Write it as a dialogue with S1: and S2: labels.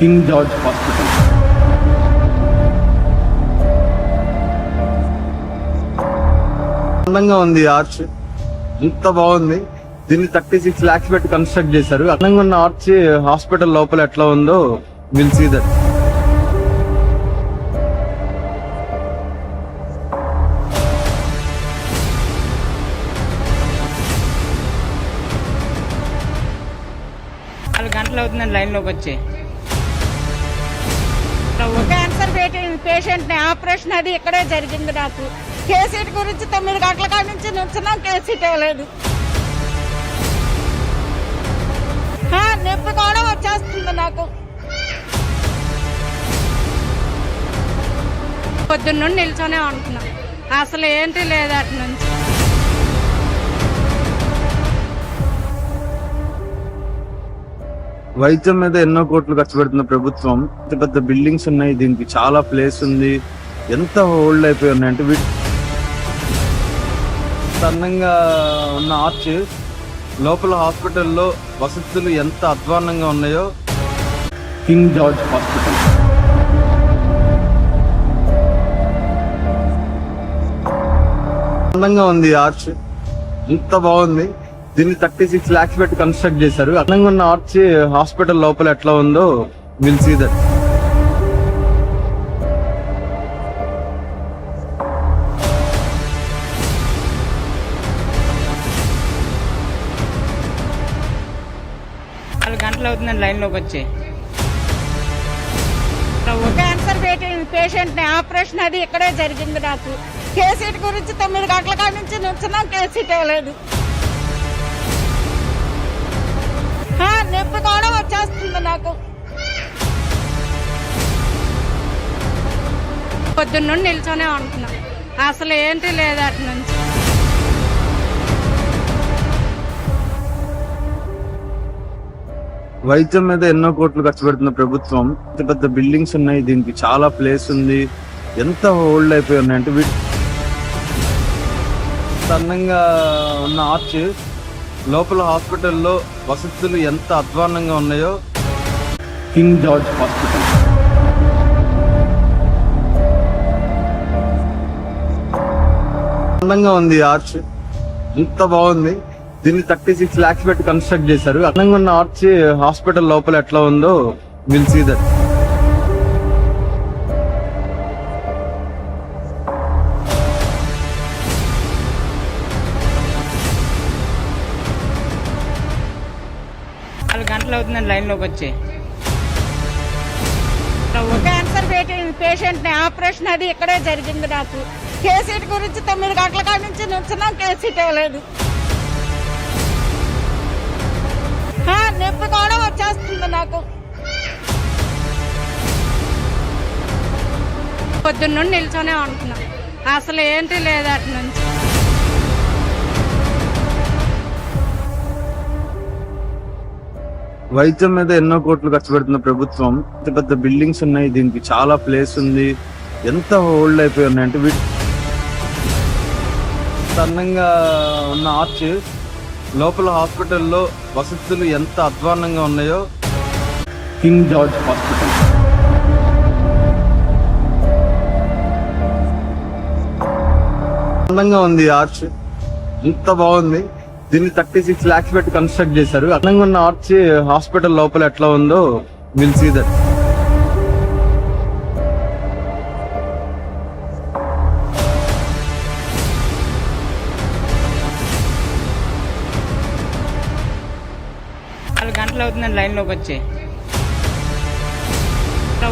S1: King George hospital. అందంగా ఉంది arch, ఎంత బాగుంది. దీన్ని 36 lakhs పెట్టి కన్స్ట్రక్ట్ చేశారు. అందంగా ఉన్న ఆర్చ్ హాస్పిటల్ లోపల ఎట్లా ఉందో విల్ సీ దట్.
S2: గంటలు అవుతుందండి లైన్లోకి వచ్చి.
S3: క్యాన్సర్ పేషెంట్ ని ఆపరేషన్ అది ఇక్కడే జరిగింది. నాకు కేసీట్ గురించి 9 గంటల కాడి నుంచి నుంచున్నాం, కేసీట్ ఇవ్వలేదు. నొప్పి కూడా వచ్చేస్తుంది నాకు.
S2: పొద్దున్న నుండి నిల్చొనే ఉంటున్నాం, అసలు ఏంటి లేదు అటు నుంచి.
S1: వైద్యం మీద ఎన్నో కోట్లు ఖర్చు పెడుతున్న ప్రభుత్వం, పెద్ద పెద్ద బిల్డింగ్స్ ఉన్నాయి, దీనికి చాలా ప్లేస్ ఉంది, ఎంత ఓల్డ్ అయిపోయి ఉన్నాయంటే అందంగా ఉన్న ఆర్చ్ లోపల హాస్పిటల్లో వసతులు ఎంత అధ్వాన్నంగా ఉన్నాయో. King George hospital. అందంగా ఉంది ఆర్చ్, ఎంత బాగుంది. దీన్ని 36 lakhs పెట్టి కన్స్ట్రక్ట్ చేశారు. అందంగా ఉన్న ఆర్చ్ హాస్పిటల్ లోపల ఎట్లా ఉందో విల్ సీ దట్.
S2: గంటలు అవుతుందండి లైన్లోకి వచ్చి.
S3: క్యాన్సర్ పేషెంట్ ని ఆపరేషన్ అది ఇక్కడే జరిగింది. నాకు కేసీట్ గురించి 9 గంటల కాడి నుంచి నుంచున్నాం, కేసీట్ ఇవ్వలేదు. నొప్పి కూడా వచ్చేస్తుంది నాకు.
S2: పొద్దున్న నుండి నిల్చొనే ఉంటున్నాం, అసలు ఏంటి లేదు అటు నుంచి.
S1: వైద్యం మీద ఎన్నో కోట్లు ఖర్చు పెడుతున్న ప్రభుత్వం, పెద్ద పెద్ద బిల్డింగ్స్ ఉన్నాయి, దీనికి చాలా ప్లేస్ ఉంది, ఎంత ఓల్డ్ అయిపోయి ఉన్నాయంటే అందంగా ఉన్న ఆర్చ్ లోపల హాస్పిటల్లో వసతులు ఎంత అధ్వాన్నంగా ఉన్నాయో. King George hospital. అందంగా ఉంది ఆర్చ్, ఎంత బాగుంది. దీన్ని 36 lakhs పెట్టి కన్స్ట్రక్ట్ చేశారు. అందంగా ఉన్న ఆర్చ్ హాస్పిటల్ లోపల ఎట్లా ఉందో విల్ సీ దట్.
S2: గంటలు అవుతుందండి లైన్లోకి వచ్చి.
S3: క్యాన్సర్ పేషెంట్ ని ఆపరేషన్ అది ఇక్కడే జరిగింది. నాకు కేసీట్ గురించి 9 గంటల కాడి నుంచి నుంచున్నాం, కేసీట్ ఇవ్వలేదు. నొప్పి కూడా వచ్చేస్తుంది నాకు.
S2: పొద్దున్న నుండి నిల్చొనే ఉంటున్నాం, అసలు ఏంటి లేదు అటు నుంచి.
S1: వైద్యం మీద ఎన్నో కోట్లు ఖర్చు పెడుతున్న ప్రభుత్వం, పెద్ద పెద్ద బిల్డింగ్స్ ఉన్నాయి, దీనికి చాలా ప్లేస్ ఉంది, ఎంత ఓల్డ్ అయిపోయి ఉన్నాయంటే అందంగా ఉన్న ఆర్చ్ లోపల హాస్పిటల్లో వసతులు ఎంత అధ్వాన్నంగా ఉన్నాయో. King George hospital. అందంగా ఉంది ఆర్చ్, ఎంత బాగుంది. దీన్ని 36 lakhs పెట్టి కన్స్ట్రక్ట్ చేశారు. అందంగా ఉన్న ఆర్చ్ హాస్పిటల్ లోపల ఎట్లా ఉందో విల్ సీ దట్.
S2: గంటలు అవుతుందండి లైన్లోకి వచ్చి.